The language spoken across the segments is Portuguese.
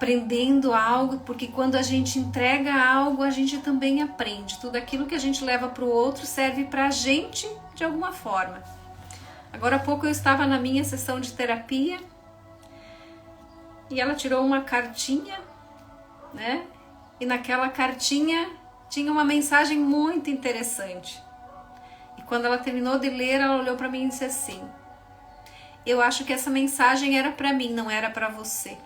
aprendendo algo, porque quando a gente entrega algo, a gente também aprende. Tudo aquilo que a gente leva para o outro serve para a gente de alguma forma. Agora há pouco eu estava na minha sessão de terapia e ela tirou uma cartinha, né? E naquela cartinha tinha uma mensagem muito interessante. E quando ela terminou de ler, ela olhou para mim e disse assim: eu acho que essa mensagem era para mim, não era para você.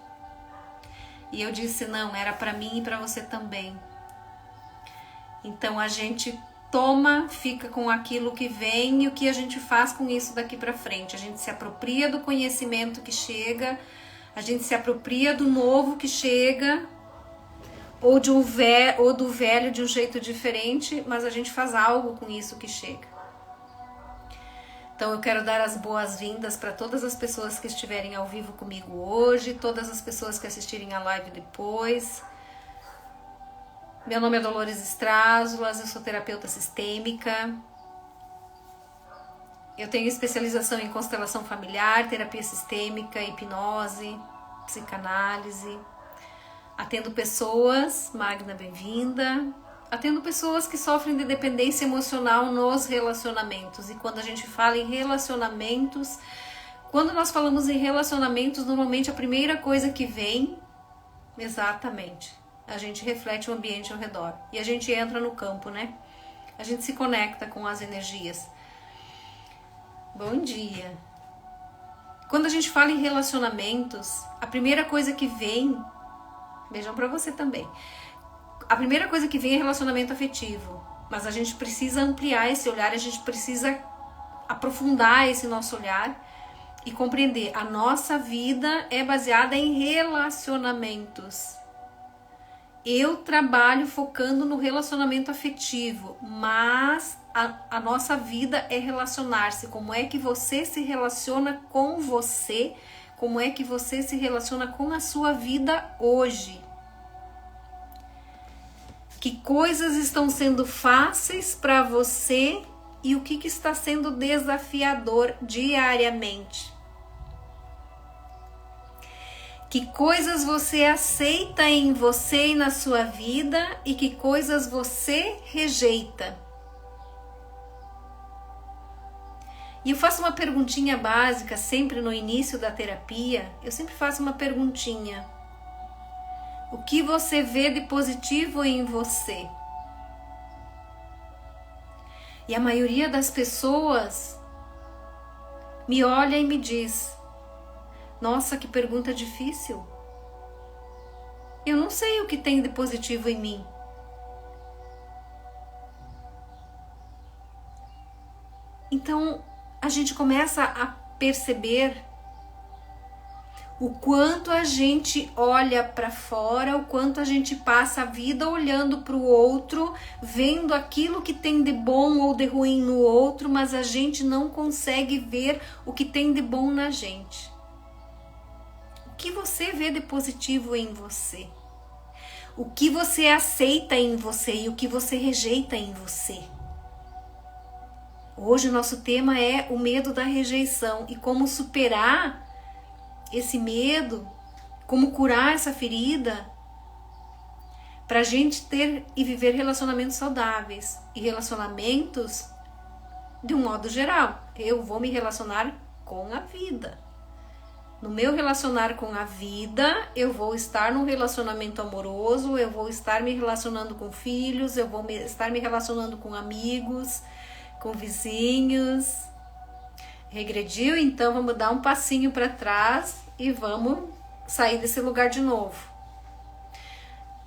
E eu disse: não, era para mim e para você também. Então a gente toma, fica com aquilo que vem, e o que a gente faz com isso daqui para frente? A gente se apropria do conhecimento que chega, a gente se apropria do novo que chega, ou do velho de um jeito diferente, mas a gente faz algo com isso que chega. Então eu quero dar as boas-vindas para todas as pessoas que estiverem ao vivo comigo hoje, todas as pessoas que assistirem a live depois. Meu nome é Dolores Strázulas, eu sou terapeuta sistêmica. Eu tenho especialização em constelação familiar, terapia sistêmica, hipnose, psicanálise. Atendo pessoas, Magna, bem-vinda. Atendo pessoas que sofrem de dependência emocional nos relacionamentos. E quando a gente fala em relacionamentos, quando nós falamos em relacionamentos, normalmente a primeira coisa que vem, exatamente, a gente reflete o ambiente ao redor. E a gente entra no campo, né? A gente se conecta com as energias. Bom dia. Quando a gente fala em relacionamentos, a primeira coisa que vem, beijão pra você também. A primeira coisa que vem é relacionamento afetivo, mas a gente precisa ampliar esse olhar, a gente precisa aprofundar esse nosso olhar e compreender. A nossa vida é baseada em relacionamentos. Eu trabalho focando no relacionamento afetivo, mas a nossa vida é relacionar-se. Como é que você se relaciona com você? Como é que você se relaciona com a sua vida hoje? Que coisas estão sendo fáceis para você e o que está sendo desafiador diariamente? Que coisas você aceita em você e na sua vida e que coisas você rejeita? E eu faço uma perguntinha básica sempre no início da terapia. Eu sempre faço uma perguntinha. O que você vê de positivo em você? E a maioria das pessoas me olha e me diz: nossa, que pergunta difícil. Eu não sei o que tem de positivo em mim. Então a gente começa a perceber o quanto a gente olha para fora, o quanto a gente passa a vida olhando para o outro, vendo aquilo que tem de bom ou de ruim no outro, mas a gente não consegue ver o que tem de bom na gente. O que você vê de positivo em você? O que você aceita em você e o que você rejeita em você? Hoje o nosso tema é o medo da rejeição e como superar esse medo, como curar essa ferida, para a gente ter e viver relacionamentos saudáveis. E relacionamentos de um modo geral. Eu vou me relacionar com a vida. No meu relacionar com a vida, eu vou estar num relacionamento amoroso, eu vou estar me relacionando com filhos, eu vou estar me relacionando com amigos, com vizinhos. Regrediu? Então vamos dar um passinho para trás e vamos sair desse lugar de novo.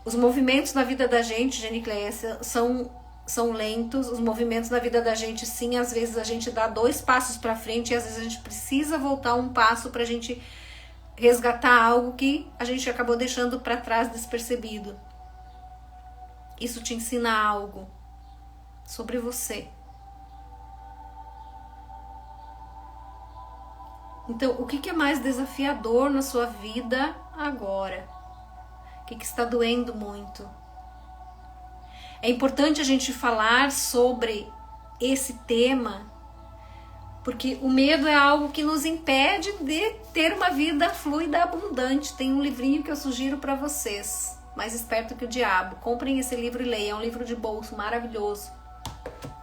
Os movimentos na vida da gente, Genicleia, são lentos. Os movimentos na vida da gente, sim, às vezes a gente dá 2 passos para frente e às vezes a gente precisa voltar um passo para a gente resgatar algo que a gente acabou deixando para trás despercebido. Isso te ensina algo sobre você. Então, o que é mais desafiador na sua vida agora? O que está doendo muito? É importante a gente falar sobre esse tema, Porque o medo é algo que nos impede de ter uma vida fluida, abundante. Tem um livrinho que eu sugiro para vocês, Mais Esperto que o Diabo. Comprem esse livro e leiam, é um livro de bolso maravilhoso.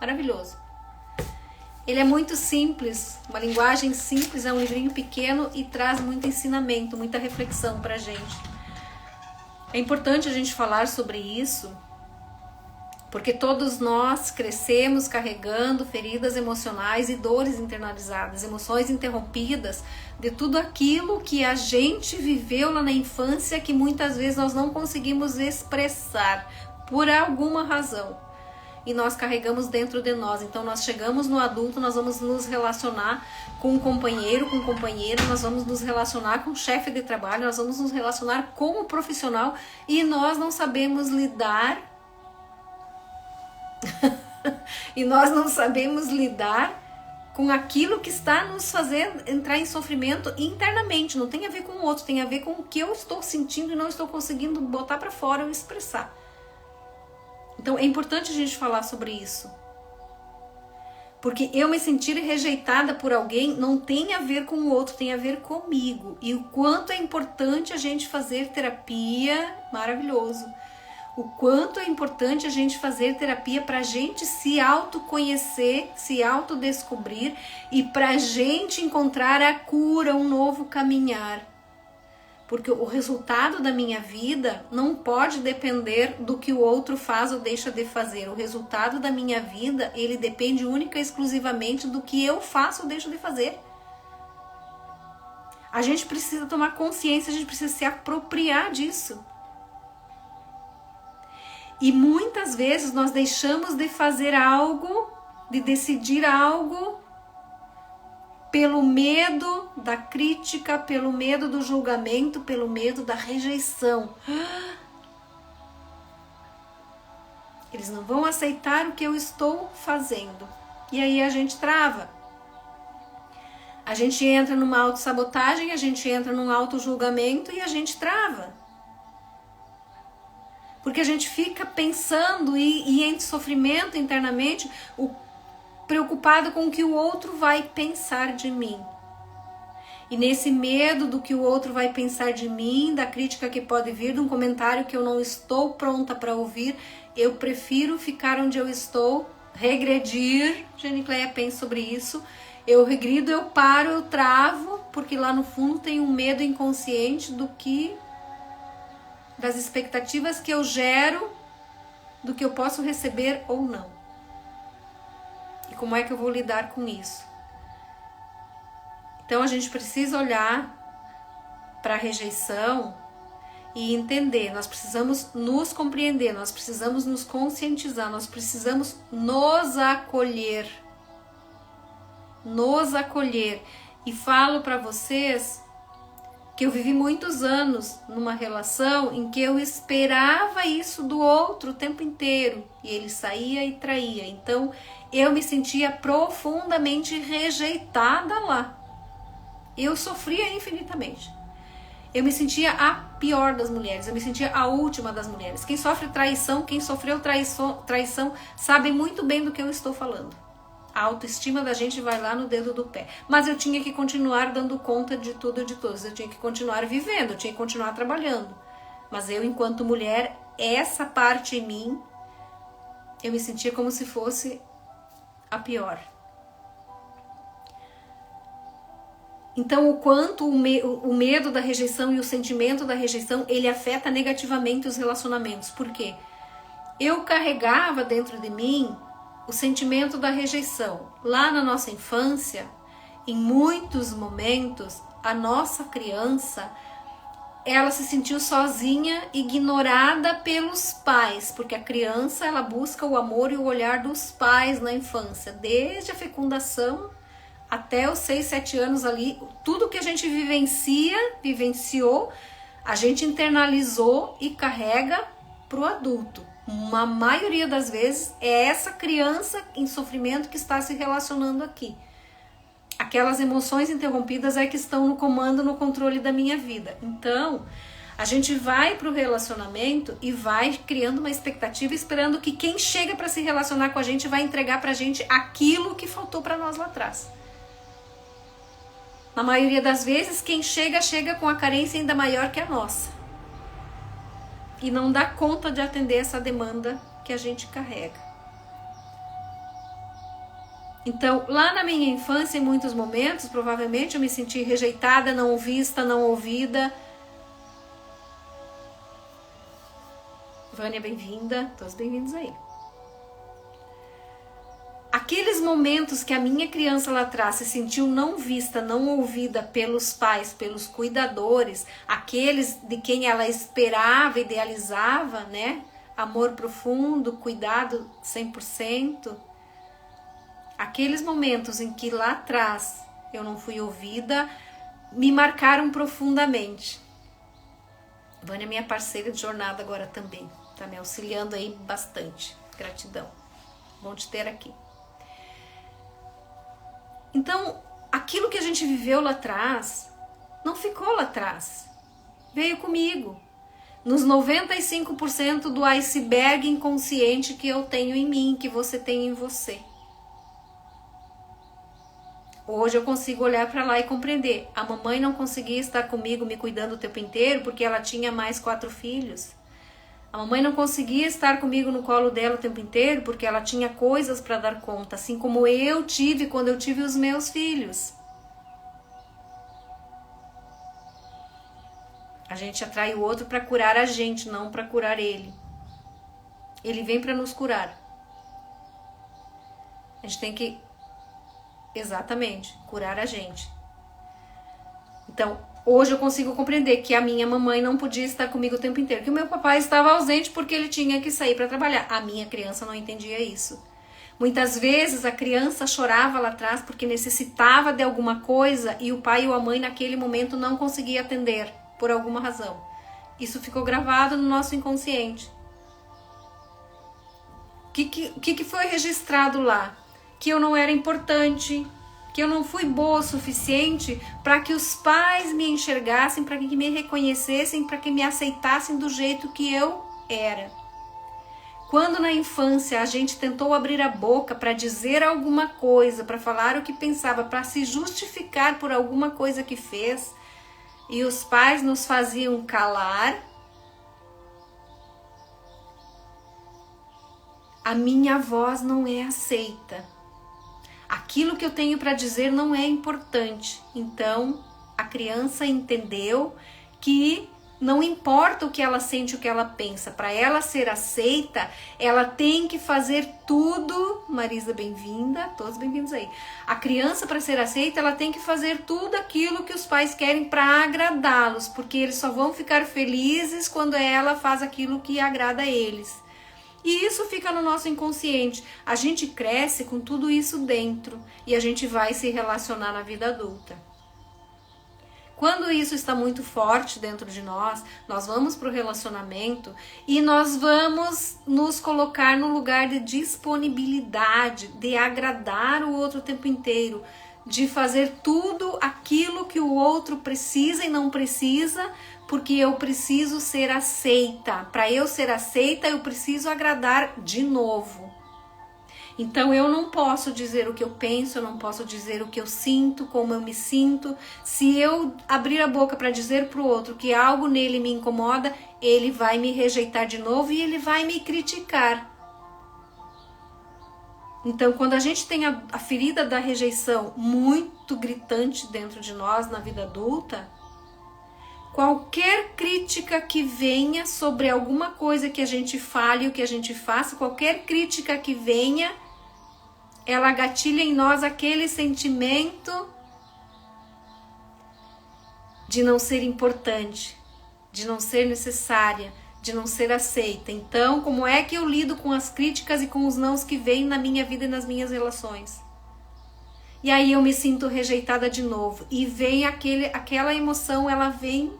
Maravilhoso. Ele é muito simples, uma linguagem simples, é um livrinho pequeno e traz muito ensinamento, muita reflexão pra gente. É importante a gente falar sobre isso, porque todos nós crescemos carregando feridas emocionais e dores internalizadas, emoções interrompidas de tudo aquilo que a gente viveu lá na infância que muitas vezes nós não conseguimos expressar por alguma razão. E nós carregamos dentro de nós. Então nós chegamos no adulto, nós vamos nos relacionar com um companheiro, com companheira, nós vamos nos relacionar com o chefe de trabalho, nós vamos nos relacionar com o profissional e nós não sabemos lidar e nós não sabemos lidar com aquilo que está nos fazendo entrar em sofrimento internamente. Não tem a ver com o outro, tem a ver com o que eu estou sentindo e não estou conseguindo botar para fora ou expressar. Então é importante a gente falar sobre isso. Porque eu me sentir rejeitada por alguém não tem a ver com o outro, tem a ver comigo. E o quanto é importante a gente fazer terapia, maravilhoso. O quanto é importante a gente fazer terapia para a gente se autoconhecer, se autodescobrir e para a gente encontrar a cura, um novo caminhar. Porque o resultado da minha vida não pode depender do que o outro faz ou deixa de fazer. O resultado da minha vida, ele depende única e exclusivamente do que eu faço ou deixo de fazer. A gente precisa tomar consciência, a gente precisa se apropriar disso. E muitas vezes nós deixamos de fazer algo, de decidir algo, pelo medo da crítica, pelo medo do julgamento, pelo medo da rejeição. Eles não vão aceitar o que eu estou fazendo. E aí a gente trava. A gente entra numa autossabotagem, a gente entra num autojulgamento e a gente trava. Porque a gente fica pensando e em sofrimento internamente, preocupado com o que o outro vai pensar de mim. E nesse medo do que o outro vai pensar de mim, da crítica que pode vir, de um comentário que eu não estou pronta para ouvir, eu prefiro ficar onde eu estou, regredir. Genicleia pensa sobre isso. Eu regrido, eu paro, eu travo, porque lá no fundo tem um medo inconsciente das expectativas que eu gero, do que eu posso receber ou não. E como é que eu vou lidar com isso? Então a gente precisa olhar para a rejeição e entender, nós precisamos nos compreender, nós precisamos nos conscientizar, nós precisamos nos acolher. Nos acolher. E falo para vocês que eu vivi muitos anos numa relação em que eu esperava isso do outro o tempo inteiro. E ele saía e traía. Então eu me sentia profundamente rejeitada lá. Eu sofria infinitamente. Eu me sentia a pior das mulheres. Eu me sentia a última das mulheres. Quem sofre traição, quem sofreu traição, sabe muito bem do que eu estou falando. A autoestima da gente vai lá no dedo do pé. Mas eu tinha que continuar dando conta de tudo e de todos. Eu tinha que continuar vivendo, eu tinha que continuar trabalhando. Mas eu, enquanto mulher, essa parte em mim, eu me sentia como se fosse a pior. Então, o quanto o medo da rejeição e o sentimento da rejeição, ele afeta negativamente os relacionamentos. Por quê? Eu carregava dentro de mim o sentimento da rejeição. Lá na nossa infância, em muitos momentos, a nossa criança, ela se sentiu sozinha, ignorada pelos pais, porque a criança, ela busca o amor e o olhar dos pais na infância, desde a fecundação até os 6, 7 anos ali, tudo que a gente vivenciou, a gente internalizou e carrega para o adulto. Uma maioria das vezes é essa criança em sofrimento que está se relacionando aqui. Aquelas emoções interrompidas é que estão no comando, no controle da minha vida. Então, a gente vai para o relacionamento e vai criando uma expectativa, esperando que quem chega para se relacionar com a gente vai entregar para a gente aquilo que faltou para nós lá atrás. Na maioria das vezes, quem chega com a carência ainda maior que a nossa. E não dá conta de atender essa demanda que a gente carrega. Então, lá na minha infância, em muitos momentos, provavelmente eu me senti rejeitada, não vista, não ouvida. Vânia, bem-vinda. Todos bem-vindos aí. Aqueles momentos que a minha criança lá atrás se sentiu não vista, não ouvida pelos pais, pelos cuidadores, aqueles de quem ela esperava, idealizava, né? Amor profundo, cuidado 100%. Aqueles momentos em que lá atrás eu não fui ouvida, me marcaram profundamente. Vânia é minha parceira de jornada agora também, tá me auxiliando aí bastante. Gratidão. Bom te ter aqui. Então, aquilo que a gente viveu lá atrás, não ficou lá atrás. Veio comigo. Nos 95% do iceberg inconsciente que eu tenho em mim, que você tem em você. Hoje eu consigo olhar para lá e compreender. A mamãe não conseguia estar comigo me cuidando o tempo inteiro porque ela tinha mais 4 filhos. A mamãe não conseguia estar comigo no colo dela o tempo inteiro porque ela tinha coisas para dar conta, assim como eu tive quando eu tive os meus filhos. A gente atrai o outro para curar a gente, não para curar ele. Ele vem para nos curar. A gente tem que, exatamente, curar a gente. Então, hoje eu consigo compreender que a minha mamãe não podia estar comigo o tempo inteiro, que o meu papai estava ausente porque ele tinha que sair para trabalhar. A minha criança não entendia isso. Muitas vezes a criança chorava lá atrás porque necessitava de alguma coisa e o pai ou a mãe naquele momento não conseguia atender, por alguma razão. Isso ficou gravado no nosso inconsciente. O que foi registrado lá? Que eu não era importante, que eu não fui boa o suficiente para que os pais me enxergassem, para que me reconhecessem, para que me aceitassem do jeito que eu era. Quando na infância a gente tentou abrir a boca para dizer alguma coisa, para falar o que pensava, para se justificar por alguma coisa que fez, e os pais nos faziam calar, a minha voz não é aceita. Aquilo que eu tenho para dizer não é importante. Então, a criança entendeu que não importa o que ela sente, o que ela pensa. Para ela ser aceita, ela tem que fazer tudo. Marisa, bem-vinda. Todos bem-vindos aí. A criança, para ser aceita, ela tem que fazer tudo aquilo que os pais querem para agradá-los. Porque eles só vão ficar felizes quando ela faz aquilo que agrada a eles. E isso fica no nosso inconsciente. A gente cresce com tudo isso dentro e a gente vai se relacionar na vida adulta. Quando isso está muito forte dentro de nós, nós vamos para o relacionamento e nós vamos nos colocar no lugar de disponibilidade, de agradar o outro o tempo inteiro, de fazer tudo aquilo que o outro precisa e não precisa, porque eu preciso ser aceita. Para eu ser aceita, eu preciso agradar de novo. Então eu não posso dizer o que eu penso, eu não posso dizer o que eu sinto, como eu me sinto. Se eu abrir a boca para dizer para o outro que algo nele me incomoda, ele vai me rejeitar de novo e ele vai me criticar. Então, quando a gente tem a ferida da rejeição muito gritante dentro de nós na vida adulta, qualquer crítica que venha sobre alguma coisa que a gente fale, o que a gente faça, qualquer crítica que venha, ela gatilha em nós aquele sentimento de não ser importante, de não ser necessária, de não ser aceita. Então, como é que eu lido com as críticas e com os nãos que vêm na minha vida e nas minhas relações? E aí eu me sinto rejeitada de novo. E vem aquela emoção, ela vem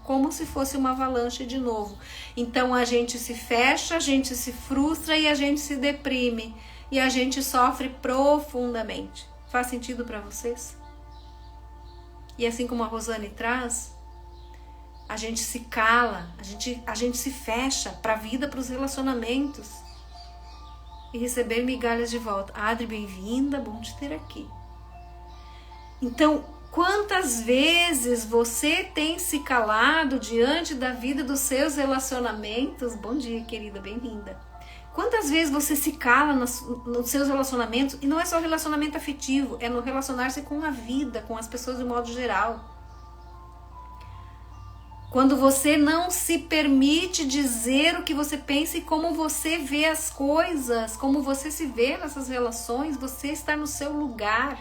como se fosse uma avalanche de novo. Então a gente se fecha, a gente se frustra e a gente se deprime. E a gente sofre profundamente. Faz sentido para vocês? E assim como a Rosane traz, a gente se cala, a gente se fecha para a vida, para os relacionamentos. E receber migalhas de volta. Adri, bem-vinda, bom te ter aqui. Então, Quantas vezes você tem se calado diante da vida dos seus relacionamentos? Bom dia, querida, bem-vinda. Quantas vezes você se cala nos seus relacionamentos? E não é só relacionamento afetivo, é no relacionar-se com a vida, com as pessoas de modo geral. Quando você não se permite dizer o que você pensa e como você vê as coisas, como você se vê nessas relações, você está no seu lugar.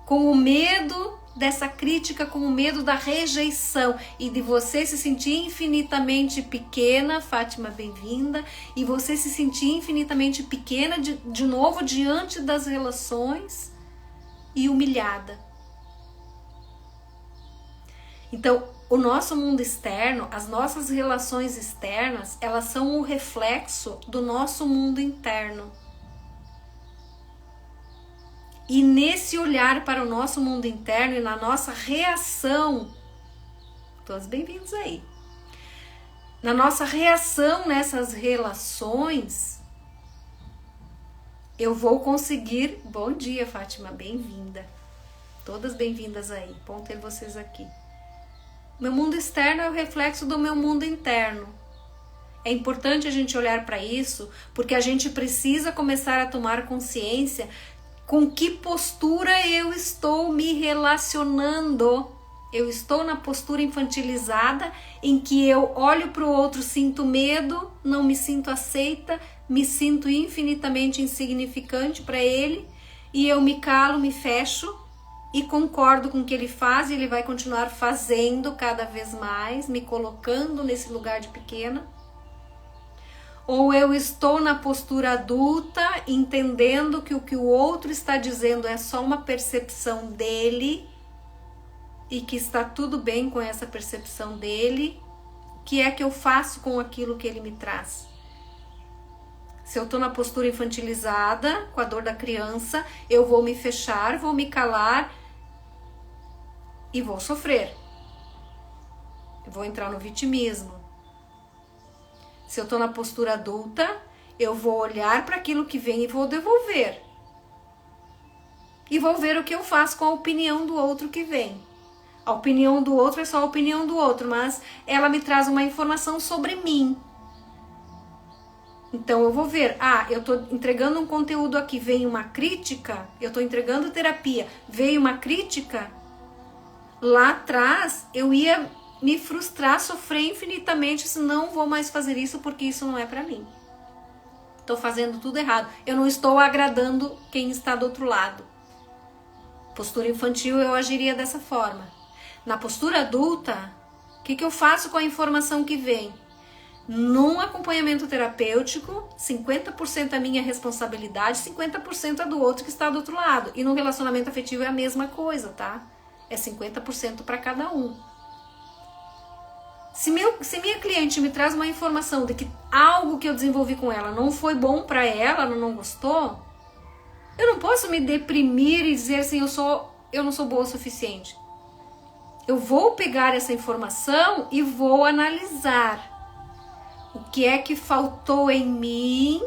Com o medo dessa crítica, com o medo da rejeição e de você se sentir infinitamente pequena, Fátima, bem-vinda, e você se sentir infinitamente pequena de novo diante das relações e humilhada. Então, o nosso mundo externo, as nossas relações externas, elas são um reflexo do nosso mundo interno. E nesse olhar para o nosso mundo interno e na nossa reação, todos bem-vindos aí, na nossa reação nessas relações, eu vou conseguir... Bom dia, Fátima, bem-vinda. Todas bem-vindas aí, bom ter vocês aqui. Meu mundo externo é o reflexo do meu mundo interno. É importante a gente olhar para isso, porque a gente precisa começar a tomar consciência com que postura eu estou me relacionando. Eu estou na postura infantilizada, em que eu olho para o outro, sinto medo, não me sinto aceita, me sinto infinitamente insignificante para ele, e eu me calo, me fecho e concordo com o que ele faz, e ele vai continuar fazendo cada vez mais, me colocando nesse lugar de pequena. Ou eu estou na postura adulta, entendendo que o outro está dizendo é só uma percepção dele e que está tudo bem com essa percepção dele, o que é que eu faço com aquilo que ele me traz? Se eu estou na postura infantilizada, com a dor da criança, eu vou me fechar, vou me calar e vou sofrer. Eu vou entrar no vitimismo. Se eu estou na postura adulta, eu vou olhar para aquilo que vem e vou devolver. E vou ver o que eu faço com a opinião do outro que vem. A opinião do outro é só a opinião do outro, mas ela me traz uma informação sobre mim. Então eu vou ver, eu estou entregando um conteúdo aqui, vem uma crítica, eu estou entregando terapia, veio uma crítica, lá atrás eu ia me frustrar, sofrer infinitamente, se não vou mais fazer isso porque isso não é para mim. Estou fazendo tudo errado. Eu não estou agradando quem está do outro lado. Postura infantil, eu agiria dessa forma. Na postura adulta, o que eu faço com a informação que vem? Num acompanhamento terapêutico, 50% é minha responsabilidade, 50% é do outro que está do outro lado. E no relacionamento afetivo é a mesma coisa, tá? É 50% para cada um. Se minha cliente me traz uma informação de que algo que eu desenvolvi com ela não foi bom para ela, ela não gostou, eu não posso me deprimir e dizer assim, eu não sou boa o suficiente. Eu vou pegar essa informação e vou analisar o que é que faltou em mim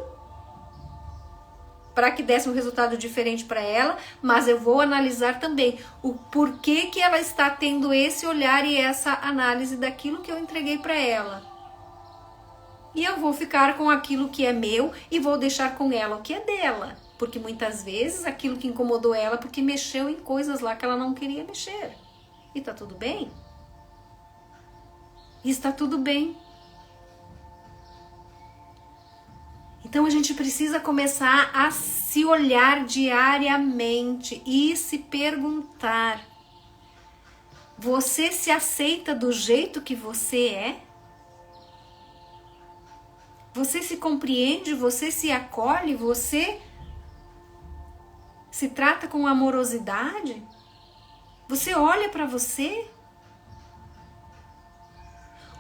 para que desse um resultado diferente para ela, mas eu vou analisar também o porquê que ela está tendo esse olhar e essa análise daquilo que eu entreguei para ela. E eu vou ficar com aquilo que é meu e vou deixar com ela o que é dela, porque muitas vezes aquilo que incomodou ela porque mexeu em coisas lá que ela não queria mexer. E tá tudo bem? E está tudo bem. Então a gente precisa começar a se olhar diariamente e se perguntar: você se aceita do jeito que você é? Você se compreende? Você se acolhe? Você se trata com amorosidade? Você olha para você?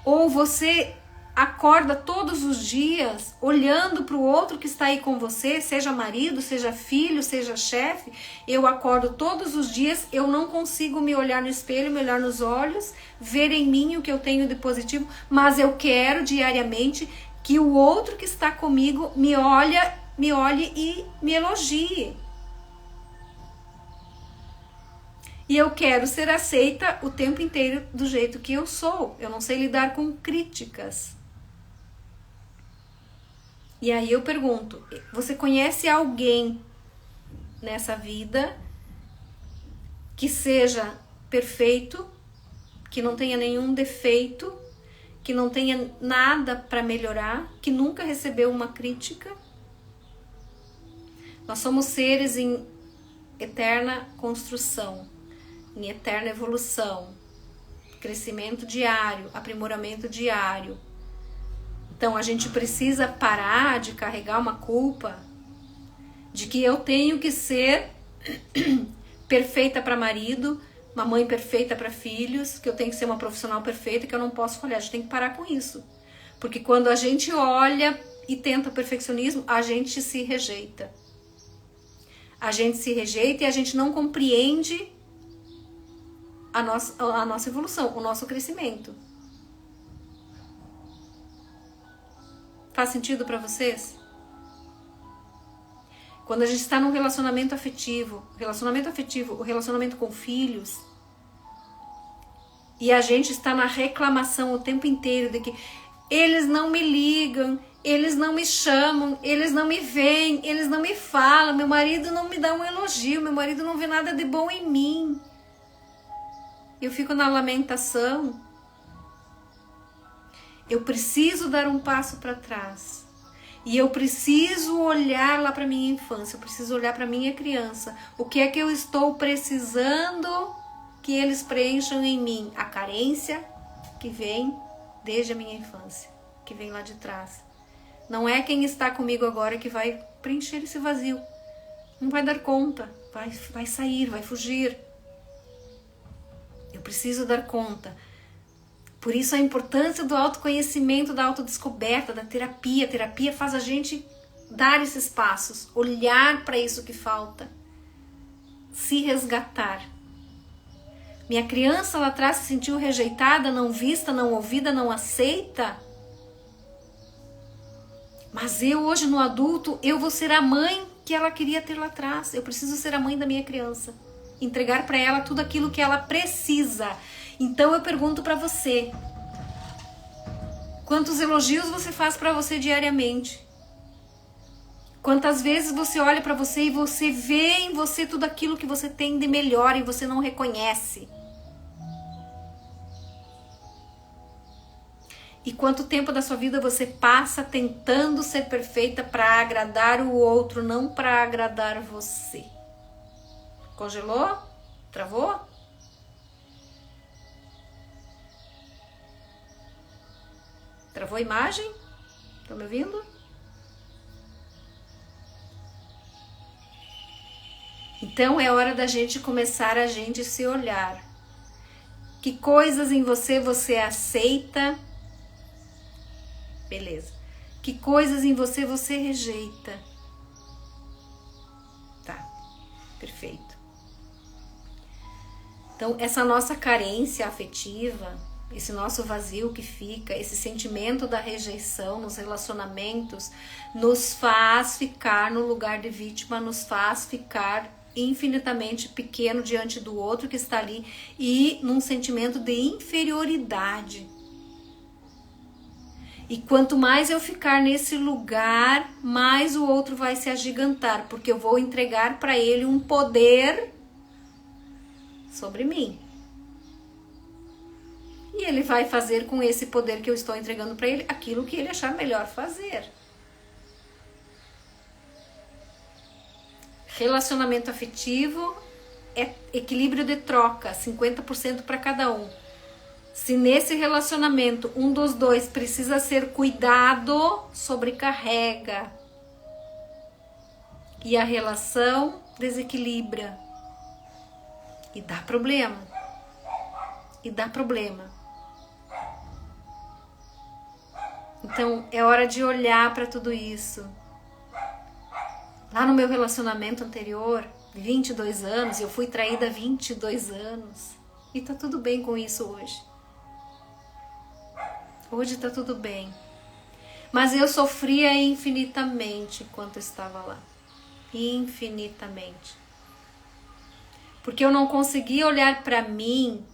Ou você acorda todos os dias olhando para o outro que está aí com você, seja marido, seja filho, seja chefe? Eu acordo todos os dias, eu não consigo me olhar no espelho, me olhar nos olhos, ver em mim o que eu tenho de positivo, mas eu quero diariamente que o outro que está comigo me olhe e me elogie. E eu quero ser aceita o tempo inteiro do jeito que eu sou. Eu não sei lidar com críticas. E aí eu pergunto, você conhece alguém nessa vida que seja perfeito, que não tenha nenhum defeito, que não tenha nada para melhorar, que nunca recebeu uma crítica? Nós somos seres em eterna construção, em eterna evolução, crescimento diário, aprimoramento diário. Então a gente precisa parar de carregar uma culpa de que eu tenho que ser perfeita para marido, uma mãe perfeita para filhos, que eu tenho que ser uma profissional perfeita, que eu não posso falhar. A gente tem que parar com isso. Porque quando a gente olha e tenta perfeccionismo, a gente se rejeita. A gente se rejeita e a gente não compreende a nossa evolução, o nosso crescimento. Faz sentido para vocês? Quando a gente está num relacionamento afetivo, o relacionamento com filhos, e a gente está na reclamação o tempo inteiro de que eles não me ligam, eles não me chamam, eles não me veem, eles não me falam, meu marido não me dá um elogio, meu marido não vê nada de bom em mim. Eu fico na lamentação. Eu preciso dar um passo para trás. E eu preciso olhar lá para minha infância, eu preciso olhar para minha criança. O que é que eu estou precisando que eles preencham em mim? A carência que vem desde a minha infância, que vem lá de trás. Não é quem está comigo agora que vai preencher esse vazio. Não vai dar conta, vai sair, vai fugir. Eu preciso dar conta. Por isso a importância do autoconhecimento, da autodescoberta, da terapia. A terapia faz a gente dar esses passos, olhar para isso que falta, se resgatar. Minha criança lá atrás se sentiu rejeitada, não vista, não ouvida, não aceita. Mas eu hoje no adulto, eu vou ser a mãe que ela queria ter lá atrás. Eu preciso ser a mãe da minha criança. Entregar para ela tudo aquilo que ela precisa. Então eu pergunto para você, quantos elogios você faz para você diariamente? Quantas vezes você olha para você e você vê em você tudo aquilo que você tem de melhor e você não reconhece? E quanto tempo da sua vida você passa tentando ser perfeita para agradar o outro, não para agradar você? Congelou? Travou? Travou a imagem? Estão me ouvindo? Então é hora da gente começar a gente se olhar. Que coisas em você aceita? Beleza. Que coisas em você rejeita? Tá, perfeito. Então essa nossa carência afetiva, esse nosso vazio que fica, esse sentimento da rejeição nos relacionamentos, nos faz ficar no lugar de vítima, nos faz ficar infinitamente pequeno diante do outro que está ali e num sentimento de inferioridade. E quanto mais eu ficar nesse lugar, mais o outro vai se agigantar, porque eu vou entregar para ele um poder sobre mim. E ele vai fazer com esse poder que eu estou entregando para ele aquilo que ele achar melhor fazer. Relacionamento afetivo é equilíbrio de troca, 50% para cada um. Se nesse relacionamento um dos dois precisa ser cuidado, sobrecarrega. E a relação desequilibra. E dá problema. Então é hora de olhar para tudo isso. Lá no meu relacionamento anterior, de 22 anos, eu fui traída há 22 anos. E tá tudo bem com isso hoje. Hoje tá tudo bem. Mas eu sofria infinitamente enquanto estava lá. Infinitamente. Porque eu não conseguia olhar para mim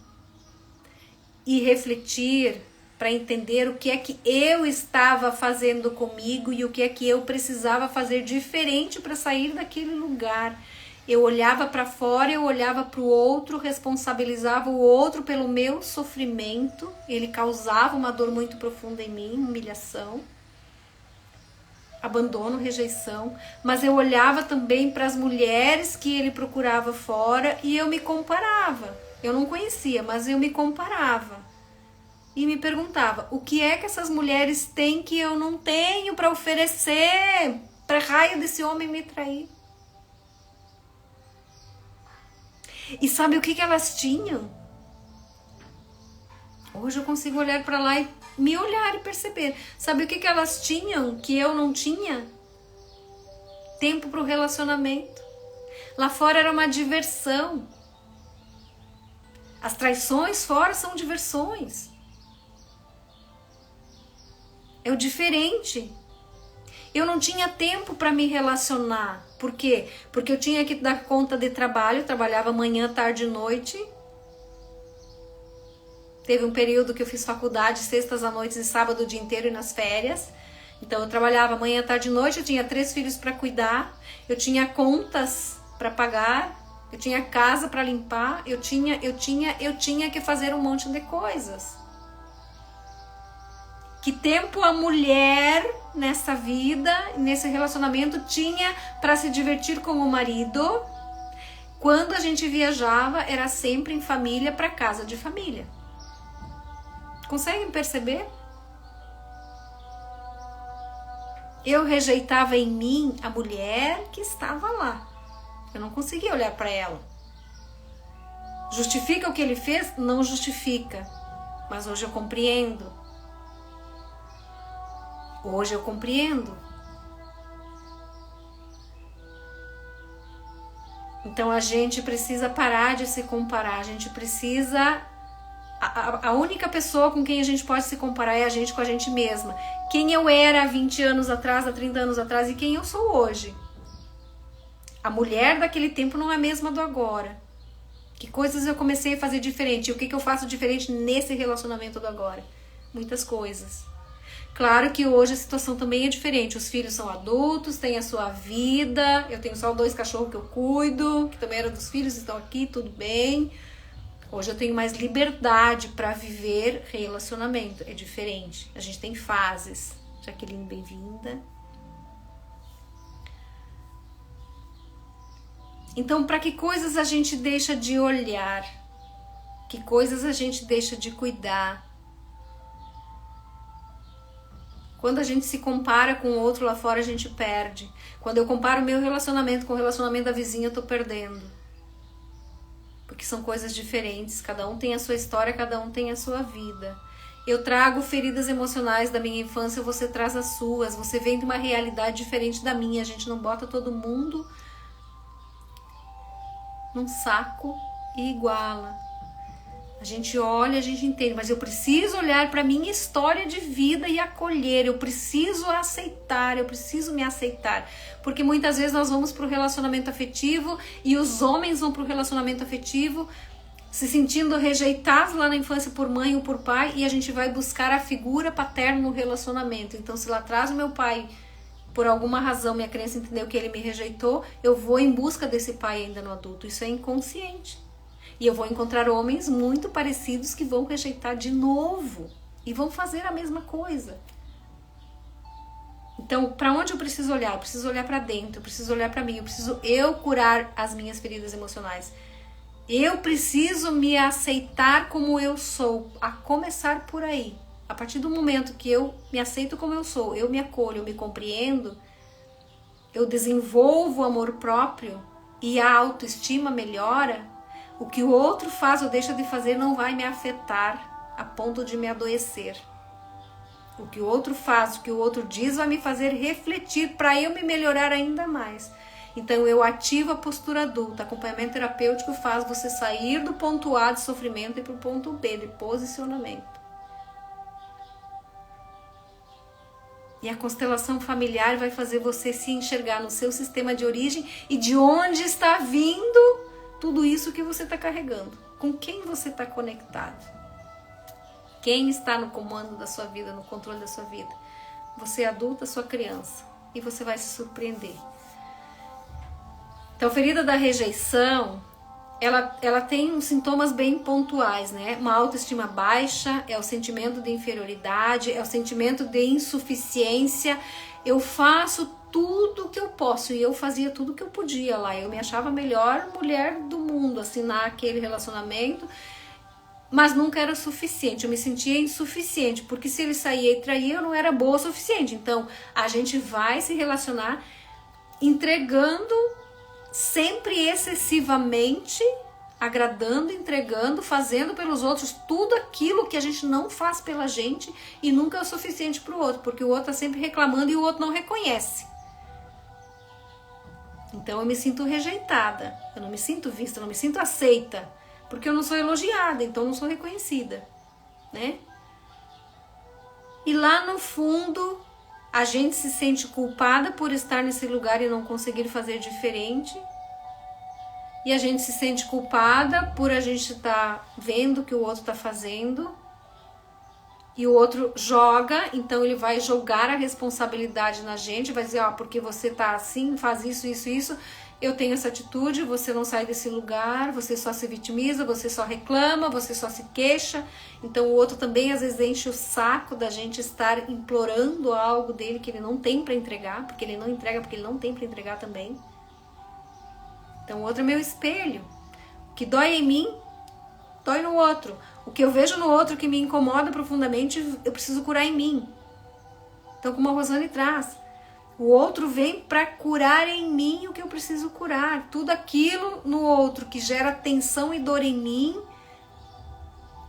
e refletir para entender o que é que eu estava fazendo comigo e o que é que eu precisava fazer diferente para sair daquele lugar. Eu olhava para fora, eu olhava para o outro, responsabilizava o outro pelo meu sofrimento. Ele causava uma dor muito profunda em mim, humilhação, abandono, rejeição. Mas eu olhava também para as mulheres que ele procurava fora e eu me comparava. Eu não conhecia, mas eu me comparava. E me perguntava, o que é que essas mulheres têm que eu não tenho para oferecer para raio desse homem me trair? E sabe o que elas tinham? Hoje eu consigo olhar para lá e me olhar e perceber. Sabe o que elas tinham que eu não tinha? Tempo para o relacionamento. Lá fora era uma diversão. As traições fora são diversões. É o diferente. Eu não tinha tempo para me relacionar. Por quê? Porque eu tinha que dar conta de trabalho. Eu trabalhava manhã, tarde e noite. Teve um período que eu fiz faculdade, sextas à noite e sábado o dia inteiro e nas férias. Então eu trabalhava manhã, tarde e noite. Eu tinha 3 filhos para cuidar. Eu tinha contas para pagar. Eu tinha casa para limpar. Eu tinha que fazer um monte de coisas. Que tempo a mulher nessa vida, nesse relacionamento, tinha para se divertir com o marido? Quando a gente viajava, era sempre em família, para casa de família. Conseguem perceber? Eu rejeitava em mim a mulher que estava lá. Eu não conseguia olhar para ela. Justifica o que ele fez? Não justifica. Mas hoje eu compreendo. Hoje eu compreendo. Então a gente precisa parar de se comparar. A gente precisa... A única pessoa com quem a gente pode se comparar é a gente com a gente mesma. Quem eu era há 20 anos atrás, há 30 anos atrás e quem eu sou hoje. A mulher daquele tempo não é a mesma do agora. Que coisas eu comecei a fazer diferente? E o que eu faço diferente nesse relacionamento do agora? Muitas coisas. Claro que hoje a situação também é diferente. Os filhos são adultos, têm a sua vida. Eu tenho só 2 cachorros que eu cuido, que também eram dos filhos, estão aqui, tudo bem. Hoje eu tenho mais liberdade para viver relacionamento. É diferente. A gente tem fases. Jaqueline, bem-vinda. Então, para que coisas a gente deixa de olhar? Que coisas a gente deixa de cuidar? Quando a gente se compara com o outro lá fora, a gente perde. Quando eu comparo o meu relacionamento com o relacionamento da vizinha, eu tô perdendo. Porque são coisas diferentes. Cada um tem a sua história, cada um tem a sua vida. Eu trago feridas emocionais da minha infância, você traz as suas. Você vem de uma realidade diferente da minha. A gente não bota todo mundo num saco e iguala. A gente olha, a gente entende, mas eu preciso olhar para a minha história de vida e acolher, eu preciso aceitar, eu preciso me aceitar, porque muitas vezes nós vamos para o relacionamento afetivo e os homens vão para o relacionamento afetivo se sentindo rejeitados lá na infância por mãe ou por pai e a gente vai buscar a figura paterna no relacionamento. Então se lá atrás o meu pai, por alguma razão, minha criança entendeu que ele me rejeitou, eu vou em busca desse pai ainda no adulto, isso é inconsciente. E eu vou encontrar homens muito parecidos que vão rejeitar de novo. E vão fazer a mesma coisa. Então, para onde eu preciso olhar? Eu preciso olhar para dentro, eu preciso olhar para mim. Eu preciso curar as minhas feridas emocionais. Eu preciso me aceitar como eu sou. A começar por aí. A partir do momento que eu me aceito como eu sou, eu me acolho, eu me compreendo, eu desenvolvo o amor próprio e a autoestima melhora. O que o outro faz ou deixa de fazer não vai me afetar a ponto de me adoecer. O que o outro faz, o que o outro diz vai me fazer refletir para eu me melhorar ainda mais. Então eu ativo a postura adulta. Acompanhamento terapêutico faz você sair do ponto A de sofrimento e para o ponto B de posicionamento. E a constelação familiar vai fazer você se enxergar no seu sistema de origem e de onde está vindo tudo isso que você está carregando. Com quem você está conectado? Quem está no comando da sua vida, no controle da sua vida? Você é adulta, sua criança. E você vai se surpreender. Então, a ferida da rejeição, ela tem uns sintomas bem pontuais, né? Uma autoestima baixa, é o sentimento de inferioridade, é o sentimento de insuficiência. Eu faço tudo que eu posso, e eu fazia tudo que eu podia lá. Eu me achava a melhor mulher do mundo, assim, naquele relacionamento, mas nunca era suficiente. Eu me sentia insuficiente, porque se ele saía e traía, eu não era boa o suficiente. Então, a gente vai se relacionar entregando sempre excessivamente, agradando, entregando, fazendo pelos outros tudo aquilo que a gente não faz pela gente e nunca é o suficiente para o outro, porque o outro está sempre reclamando e o outro não reconhece. Então eu me sinto rejeitada, eu não me sinto vista, eu não me sinto aceita, porque eu não sou elogiada, então eu não sou reconhecida, né? E lá no fundo a gente se sente culpada por estar nesse lugar e não conseguir fazer diferente. E a gente se sente culpada por a gente estar vendo o que o outro está fazendo. E o outro joga, então ele vai jogar a responsabilidade na gente, vai dizer, ó, porque você tá assim, faz isso, isso, isso, eu tenho essa atitude, você não sai desse lugar, você só se vitimiza, você só reclama, você só se queixa. Então o outro também às vezes enche o saco da gente estar implorando algo dele que ele não tem para entregar, porque ele não entrega, porque ele não tem para entregar também. Então o outro é meu espelho. O que dói em mim, dói no outro. O que eu vejo no outro que me incomoda profundamente, eu preciso curar em mim. Então, como a Rosane traz, o outro vem para curar em mim o que eu preciso curar. Tudo aquilo no outro que gera tensão e dor em mim,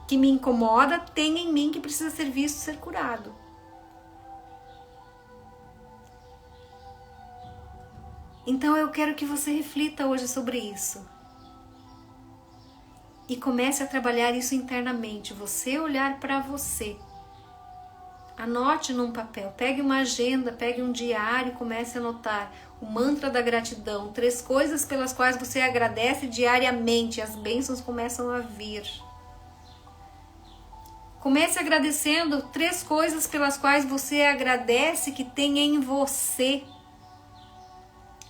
que me incomoda, tem em mim que precisa ser visto, ser curado. Então eu quero que você reflita hoje sobre isso. E comece a trabalhar isso internamente. Você olhar para você. Anote num papel. Pegue uma agenda, pegue um diário e comece a anotar. O mantra da gratidão. 3 coisas pelas quais você agradece diariamente. As bênçãos começam a vir. Comece agradecendo 3 coisas pelas quais você agradece que tem em você.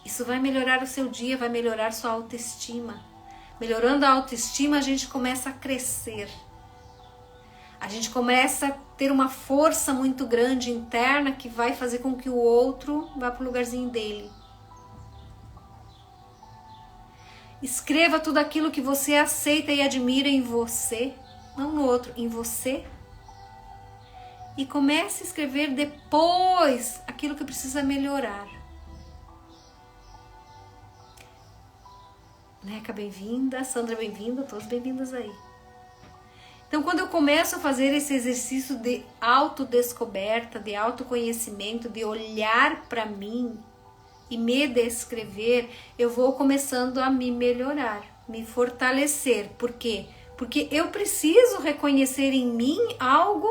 Isso vai melhorar o seu dia, vai melhorar sua autoestima. Melhorando a autoestima, a gente começa a crescer. A gente começa a ter uma força muito grande interna que vai fazer com que o outro vá para o lugarzinho dele. Escreva tudo aquilo que você aceita e admira em você, não no outro, em você. E comece a escrever depois aquilo que precisa melhorar. Neca, bem-vinda. Sandra, bem-vinda. Todos bem-vindos aí. Então, quando eu começo a fazer esse exercício de autodescoberta, de autoconhecimento, de olhar para mim e me descrever, eu vou começando a me melhorar, me fortalecer. Por quê? Porque eu preciso reconhecer em mim algo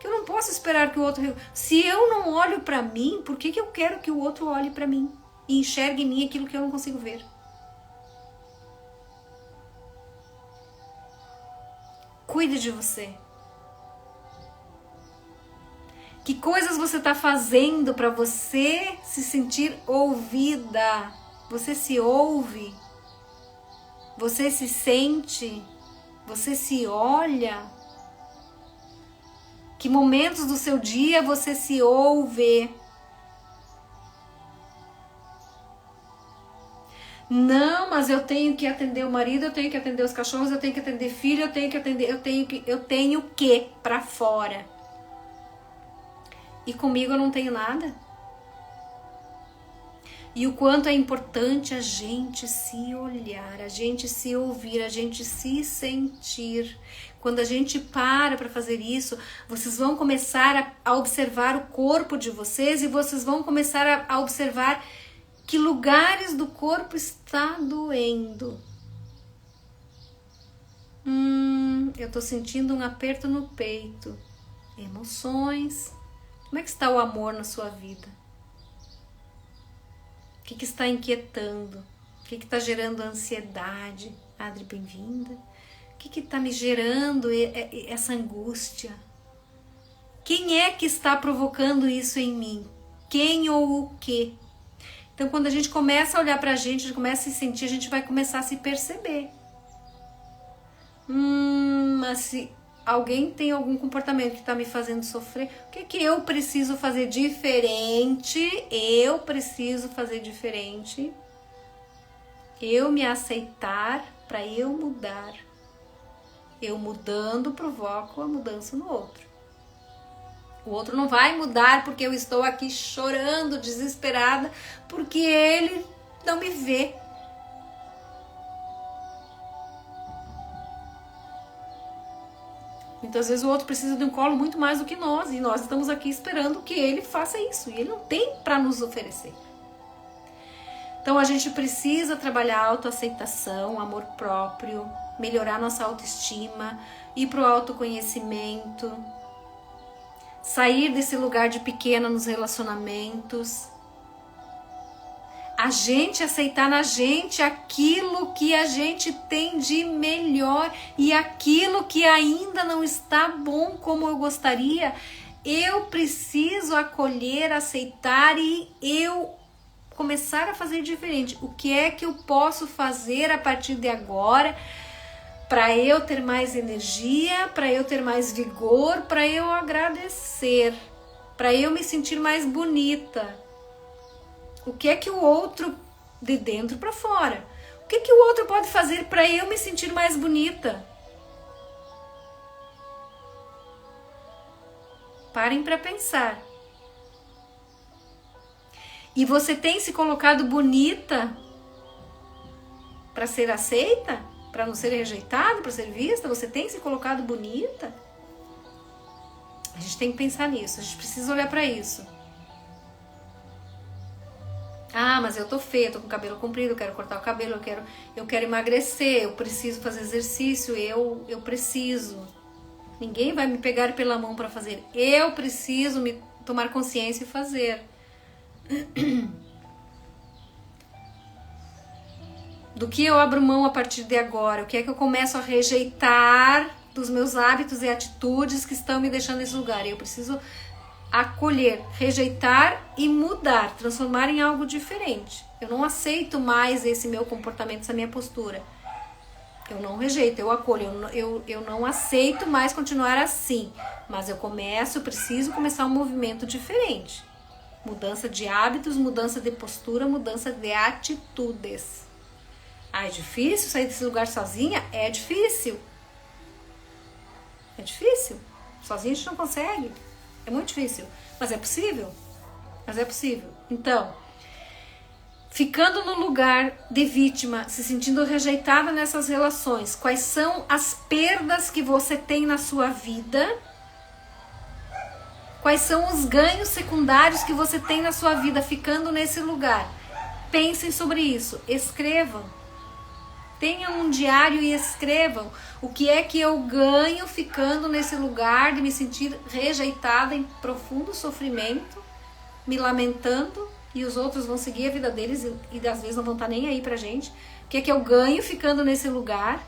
que eu não posso esperar que o outro... Se eu não olho para mim, por que eu quero que o outro olhe para mim e enxergue em mim aquilo que eu não consigo ver? Cuide de você. Que coisas você está fazendo para você se sentir ouvida? Você se ouve? Você se sente? Você se olha? Que momentos do seu dia você se ouve? Não, mas eu tenho que atender o marido, eu tenho que atender os cachorros, eu tenho que atender filho, eu tenho que atender, eu tenho que pra fora. E comigo eu não tenho nada? E o quanto é importante a gente se olhar, a gente se ouvir, a gente se sentir. Quando a gente para fazer isso, vocês vão começar a observar o corpo de vocês e vocês vão começar a observar que lugares do corpo está doendo. Eu tô sentindo um aperto no peito. Emoções. Como é que está o amor na sua vida? O que está inquietando? O que está gerando ansiedade? Adri, bem-vinda. O que está me gerando essa angústia? Quem é que está provocando isso em mim? Quem ou o quê? Então, quando a gente começa a olhar pra gente, a gente começa a se sentir, a gente vai começar a se perceber. Mas se alguém tem algum comportamento que está me fazendo sofrer, o que que eu preciso fazer diferente? Eu preciso fazer diferente. Eu me aceitar para eu mudar. Eu mudando provoco a mudança no outro. O outro não vai mudar porque eu estou aqui chorando, desesperada, porque ele não me vê. Muitas vezes o outro precisa de um colo muito mais do que nós, e nós estamos aqui esperando que ele faça isso, e ele não tem para nos oferecer. Então a gente precisa trabalhar a autoaceitação, amor próprio, melhorar nossa autoestima, ir para o autoconhecimento, sair desse lugar de pequena nos relacionamentos, a gente aceitar na gente aquilo que a gente tem de melhor e aquilo que ainda não está bom como eu gostaria, eu preciso acolher, aceitar e eu começar a fazer diferente. O que é que eu posso fazer a partir de agora para eu ter mais energia, para eu ter mais vigor, para eu agradecer, para eu me sentir mais bonita? O que é que o outro, de dentro para fora, o que é que o outro pode fazer para eu me sentir mais bonita? Parem para pensar. E você tem se colocado bonita para ser aceita? Para não ser rejeitada, para ser vista? Você tem se colocado bonita? A gente tem que pensar nisso, a gente precisa olhar para isso. Ah, mas eu tô feia, tô com o cabelo comprido, eu quero cortar o cabelo, eu quero emagrecer, eu preciso fazer exercício, eu preciso. Ninguém vai me pegar pela mão para fazer. Eu preciso me tomar consciência e fazer. Do que eu abro mão a partir de agora? O que é que eu começo a rejeitar dos meus hábitos e atitudes que estão me deixando nesse lugar? Eu preciso acolher, rejeitar e mudar, transformar em algo diferente. Eu não aceito mais esse meu comportamento, essa minha postura. Eu não rejeito, eu acolho, eu não aceito mais continuar assim. Mas eu preciso começar um movimento diferente. Mudança de hábitos, mudança de postura, mudança de atitudes. Ah, é difícil sair desse lugar sozinha? É difícil. É difícil. Sozinha a gente não consegue. É muito difícil, mas é possível. Mas é possível. Então, ficando no lugar de vítima, se sentindo rejeitada nessas relações, quais são as perdas que você tem na sua vida? Quais são os ganhos secundários que você tem na sua vida ficando nesse lugar? Pensem sobre isso, escrevam. Tenham um diário e escrevam o que é que eu ganho ficando nesse lugar de me sentir rejeitada em profundo sofrimento, me lamentando, e os outros vão seguir a vida deles e às vezes não vão estar nem aí pra gente. O que é que eu ganho ficando nesse lugar?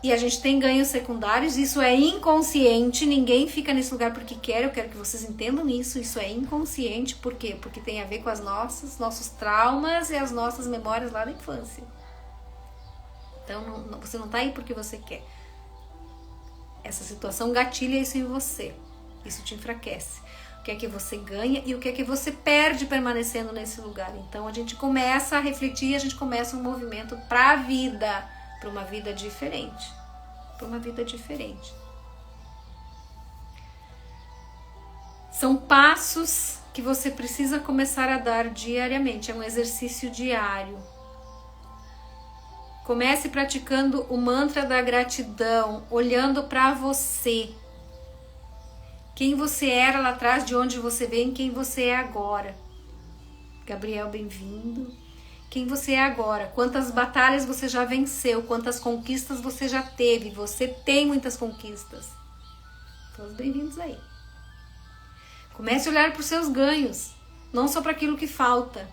E a gente tem ganhos secundários, isso é inconsciente, ninguém fica nesse lugar porque quer, eu quero que vocês entendam isso é inconsciente. Por quê? Porque tem a ver com nossos traumas e as nossas memórias lá da infância. Então você não tá aí porque você quer. Essa situação gatilha isso em você. Isso te enfraquece. O que é que você ganha e o que é que você perde permanecendo nesse lugar. Então a gente começa a refletir, a gente começa um movimento para a vida, para uma vida diferente. Para uma vida diferente. São passos que você precisa começar a dar diariamente. É um exercício diário. Comece praticando o mantra da gratidão, olhando para você. Quem você era lá atrás, de onde você vem, quem você é agora. Gabriel, bem-vindo. Quem você é agora, quantas batalhas você já venceu, quantas conquistas você já teve. Você tem muitas conquistas. Todos bem-vindos aí. Comece a olhar para os seus ganhos, não só para aquilo que falta.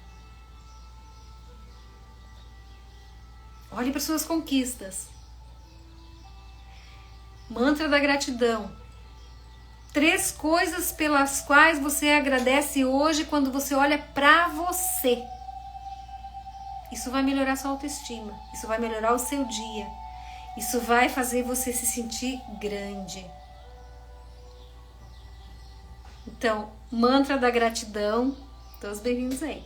Olhe para suas conquistas. Mantra da gratidão. 3 coisas pelas quais você agradece hoje quando você olha para você. Isso vai melhorar sua autoestima. Isso vai melhorar o seu dia. Isso vai fazer você se sentir grande. Então, mantra da gratidão. Todos bem-vindos aí.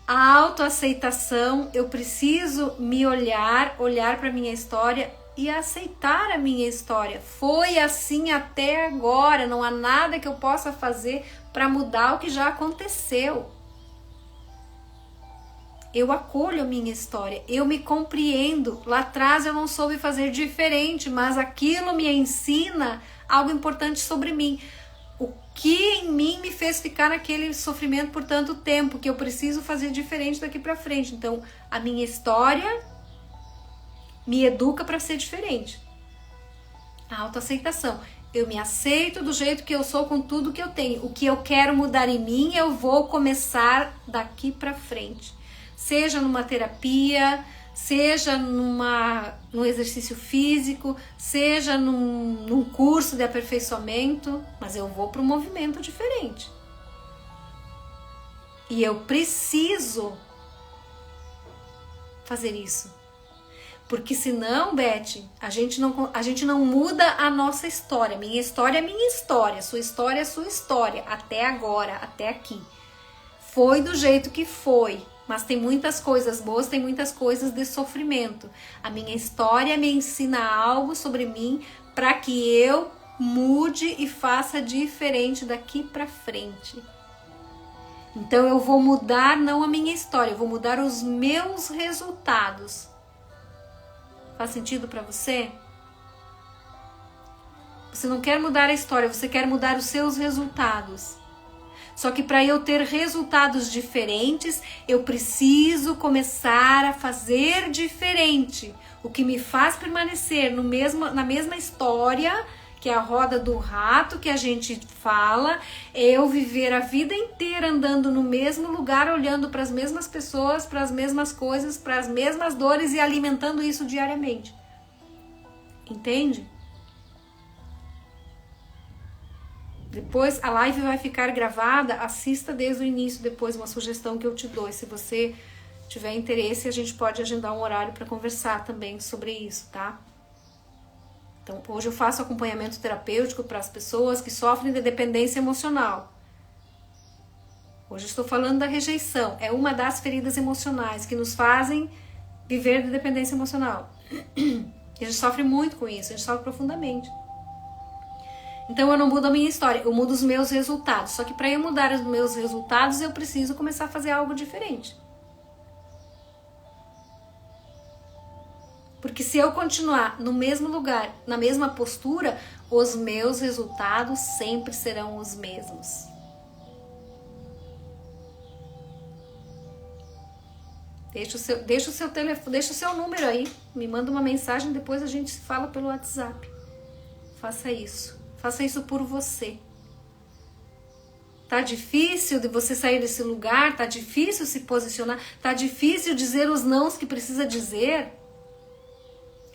A autoaceitação. Eu preciso me olhar para minha história e aceitar a minha história. Foi assim até agora. Não há nada que eu possa fazer para mudar o que já aconteceu. Eu acolho a minha história, eu me compreendo. Lá atrás eu não soube fazer diferente, mas aquilo me ensina algo importante sobre mim. O que em mim me fez ficar naquele sofrimento por tanto tempo, que eu preciso fazer diferente daqui para frente. Então, a minha história me educa para ser diferente. A autoaceitação. Eu me aceito do jeito que eu sou, com tudo que eu tenho. O que eu quero mudar em mim, eu vou começar daqui para frente. Seja numa terapia, seja num exercício físico, seja num curso de aperfeiçoamento, mas eu vou para um movimento diferente. E eu preciso fazer isso. Porque senão, Beth, a gente não muda a nossa história. Minha história é minha história, sua história é sua história, até agora, até aqui. Foi do jeito que foi. Mas tem muitas coisas boas, tem muitas coisas de sofrimento. A minha história me ensina algo sobre mim para que eu mude e faça diferente daqui para frente. Então eu vou mudar não a minha história, eu vou mudar os meus resultados. Faz sentido para você? Você não quer mudar a história, você quer mudar os seus resultados. Só que para eu ter resultados diferentes, eu preciso começar a fazer diferente. O que me faz permanecer na mesma história, que é a roda do rato que a gente fala, é eu viver a vida inteira andando no mesmo lugar, olhando para as mesmas pessoas, para as mesmas coisas, para as mesmas dores e alimentando isso diariamente. Entende? Depois a live vai ficar gravada, assista desde o início, depois uma sugestão que eu te dou. E se você tiver interesse, a gente pode agendar um horário para conversar também sobre isso, tá? Então, hoje eu faço acompanhamento terapêutico para as pessoas que sofrem de dependência emocional. Hoje eu estou falando da rejeição. É uma das feridas emocionais que nos fazem viver de dependência emocional. E a gente sofre muito com isso, a gente sofre profundamente. Então eu não mudo a minha história, eu mudo os meus resultados. Só que para eu mudar os meus resultados, eu preciso começar a fazer algo diferente. Porque se eu continuar no mesmo lugar, na mesma postura, os meus resultados sempre serão os mesmos. Deixa o seu telefone, deixa o seu número aí, me manda uma mensagem, depois a gente se fala pelo WhatsApp. Faça isso. Faça isso por você. Tá difícil de você sair desse lugar? Tá difícil se posicionar? Tá difícil dizer os nãos que precisa dizer?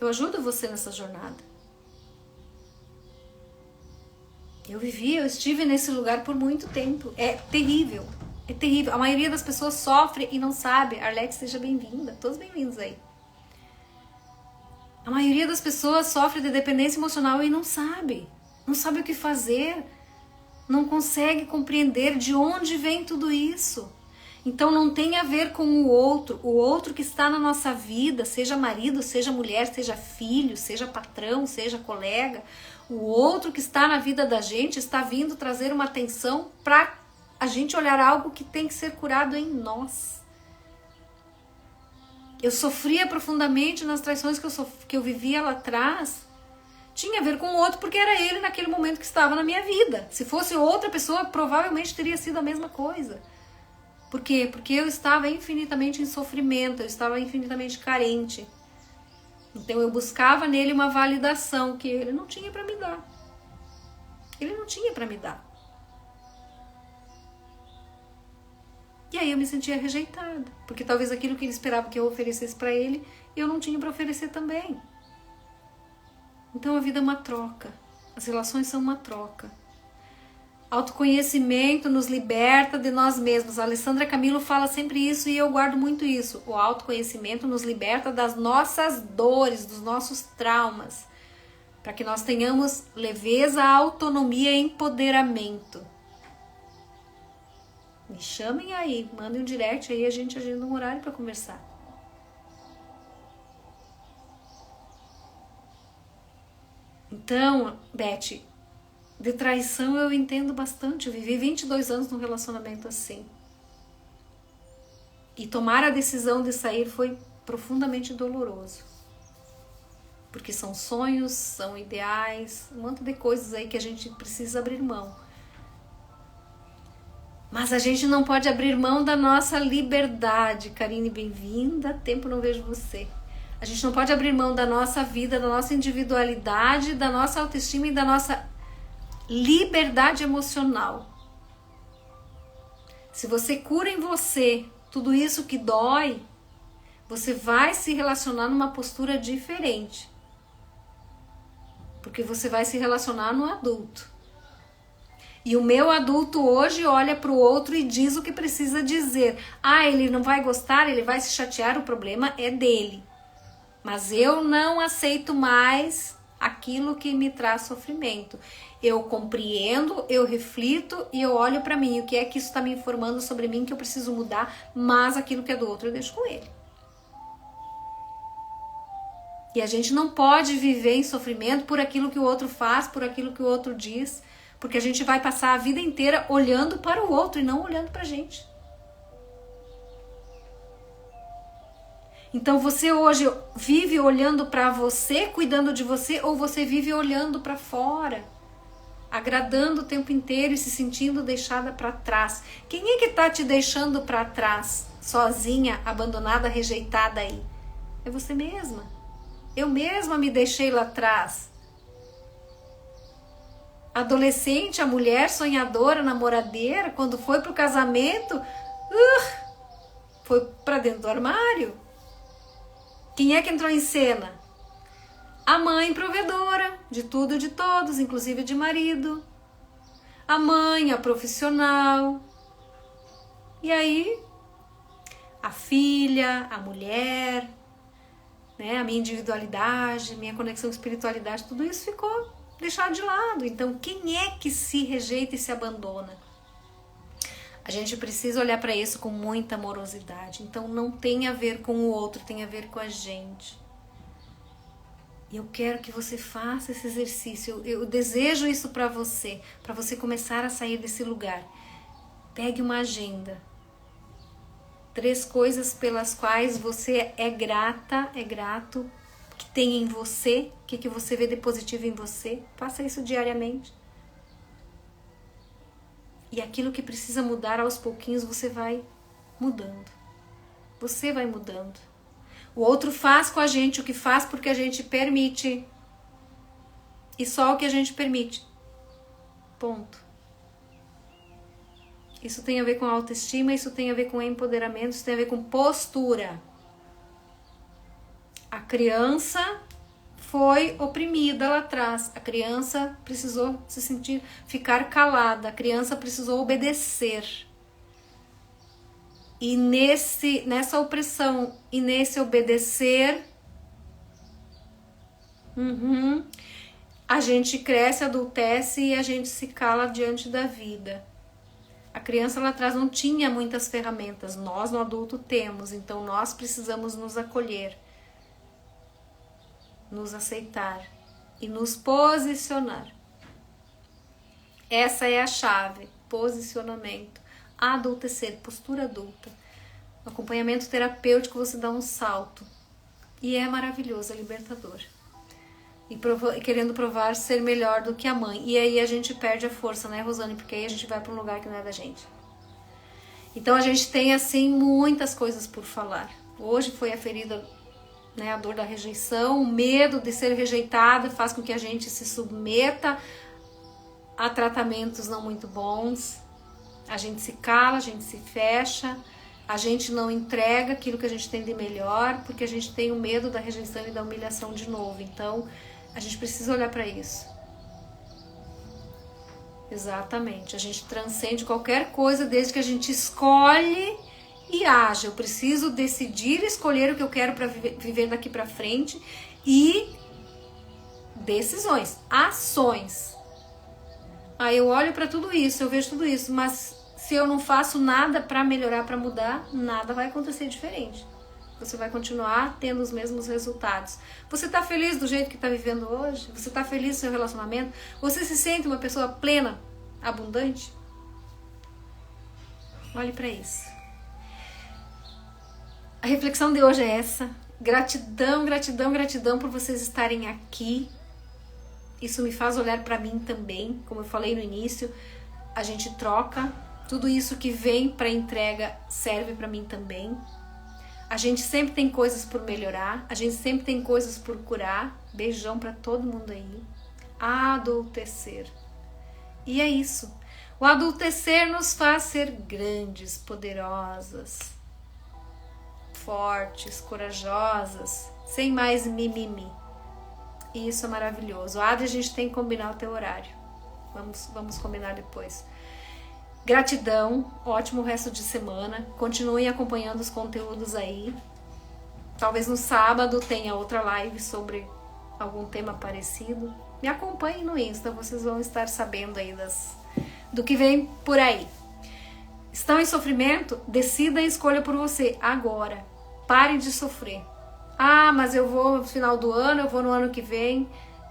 Eu ajudo você nessa jornada. Eu estive nesse lugar por muito tempo. É terrível. É terrível. A maioria das pessoas sofre e não sabe. Arlete, seja bem-vinda. Todos bem-vindos aí. A maioria das pessoas sofre de dependência emocional e não sabe. Não sabe o que fazer, não consegue compreender de onde vem tudo isso. Então não tem a ver com o outro que está na nossa vida, seja marido, seja mulher, seja filho, seja patrão, seja colega. O outro que está na vida da gente está vindo trazer uma atenção para a gente olhar algo que tem que ser curado em nós. Eu sofria profundamente nas traições que eu vivia lá atrás. Tinha a ver com o outro porque era ele naquele momento que estava na minha vida. Se fosse outra pessoa, provavelmente teria sido a mesma coisa. Por quê? Porque eu estava infinitamente em sofrimento, eu estava infinitamente carente. Então eu buscava nele uma validação que ele não tinha para me dar. Ele não tinha para me dar. E aí eu me sentia rejeitada, porque talvez aquilo que ele esperava que eu oferecesse para ele, eu não tinha para oferecer também. Então a vida é uma troca, as relações são uma troca. Autoconhecimento nos liberta de nós mesmos. A Alessandra Camilo fala sempre isso e eu guardo muito isso. O autoconhecimento nos liberta das nossas dores, dos nossos traumas, para que nós tenhamos leveza, autonomia e empoderamento. Me chamem aí, mandem um direct aí, a gente agenda um horário para conversar. Então, Beth, de traição eu entendo bastante. Eu vivi 22 anos num relacionamento assim. E tomar a decisão de sair foi profundamente doloroso. Porque são sonhos, são ideais, um monte de coisas aí que a gente precisa abrir mão. Mas a gente não pode abrir mão da nossa liberdade. Karine, bem-vinda. Tempo não vejo você. A gente não pode abrir mão da nossa vida, da nossa individualidade, da nossa autoestima e da nossa liberdade emocional. Se você cura em você tudo isso que dói, você vai se relacionar numa postura diferente. Porque você vai se relacionar no adulto. E o meu adulto hoje olha para o outro e diz o que precisa dizer. Ah, ele não vai gostar, ele vai se chatear, o problema é dele. Mas eu não aceito mais aquilo que me traz sofrimento. Eu compreendo, eu reflito e eu olho para mim. O que é que isso está me informando sobre mim que eu preciso mudar, mas aquilo que é do outro eu deixo com ele. E a gente não pode viver em sofrimento por aquilo que o outro faz, por aquilo que o outro diz, porque a gente vai passar a vida inteira olhando para o outro e não olhando para a gente. Então você hoje vive olhando para você, cuidando de você, ou você vive olhando para fora, agradando o tempo inteiro e se sentindo deixada para trás? Quem é que está te deixando para trás, sozinha, abandonada, rejeitada aí? É você mesma. Eu mesma me deixei lá atrás. Adolescente, a mulher sonhadora, namoradeira, quando foi pro casamento, foi para dentro do armário. Quem é que entrou em cena? A mãe provedora de tudo e de todos, inclusive de marido. A mãe, a profissional. E aí, a filha, a mulher, né, a minha individualidade, minha conexão com espiritualidade, tudo isso ficou deixado de lado. Então, quem é que se rejeita e se abandona? A gente precisa olhar para isso com muita amorosidade. Então, não tem a ver com o outro, tem a ver com a gente. E eu quero que você faça esse exercício. Eu desejo isso para você começar a sair desse lugar. Pegue uma agenda. 3 coisas pelas quais você é grata, é grato, que tem em você, que você vê de positivo em você. Faça isso diariamente. E aquilo que precisa mudar aos pouquinhos, você vai mudando. Você vai mudando. O outro faz com a gente o que faz porque a gente permite. E só o que a gente permite. Ponto. Isso tem a ver com autoestima, isso tem a ver com empoderamento, isso tem a ver com postura. A criança foi oprimida lá atrás. A criança precisou se sentir, ficar calada. A criança precisou obedecer. E nessa opressão e nesse obedecer, a gente cresce, adultece e a gente se cala diante da vida. A criança lá atrás não tinha muitas ferramentas, nós no adulto temos, então nós precisamos nos acolher, nos aceitar e nos posicionar. Essa é a chave, posicionamento, adultecer, postura adulta. No acompanhamento terapêutico você dá um salto e é maravilhoso, é libertador. E querendo provar ser melhor do que a mãe. E aí a gente perde a força, né, Rosane? Porque aí a gente vai para um lugar que não é da gente. Então a gente tem, assim, muitas coisas por falar. Hoje foi a ferida, né, a dor da rejeição, o medo de ser rejeitada faz com que a gente se submeta a tratamentos não muito bons. A gente se cala, a gente se fecha, a gente não entrega aquilo que a gente tem de melhor, porque a gente tem o medo da rejeição e da humilhação de novo. Então, a gente precisa olhar para isso. Exatamente. A gente transcende qualquer coisa desde que a gente escolhe e age. Eu preciso decidir, escolher o que eu quero para viver daqui para frente e decisões, ações. Aí eu olho para tudo isso, eu vejo tudo isso, mas se eu não faço nada para melhorar, para mudar, nada vai acontecer diferente. Você vai continuar tendo os mesmos resultados. Você está feliz do jeito que está vivendo hoje? Você está feliz no seu relacionamento? Você se sente uma pessoa plena, abundante? Olhe para isso. A reflexão de hoje é essa. Gratidão, gratidão, gratidão por vocês estarem aqui. Isso me faz olhar para mim também. Como eu falei no início, a gente troca. Tudo isso que vem para entrega serve para mim também. A gente sempre tem coisas por melhorar. A gente sempre tem coisas por curar. Beijão para todo mundo aí. Adultecer. E é isso. O adultecer nos faz ser grandes, poderosas, fortes, corajosas, sem mais mimimi. E isso é maravilhoso. Adri, a gente tem que combinar o teu horário. Vamos combinar depois. Gratidão, ótimo resto de semana. Continuem acompanhando os conteúdos aí. Talvez no sábado tenha outra live sobre algum tema parecido. Me acompanhem no Insta, vocês vão estar sabendo aí do que vem por aí. Estão em sofrimento? Decida e escolha por você agora. Pare de sofrer. Ah, mas eu vou no final do ano, eu vou no ano que vem.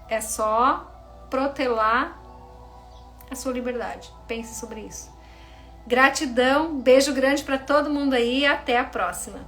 É só protelar a sua liberdade. Pense sobre isso. Gratidão, beijo grande para todo mundo aí e até a próxima.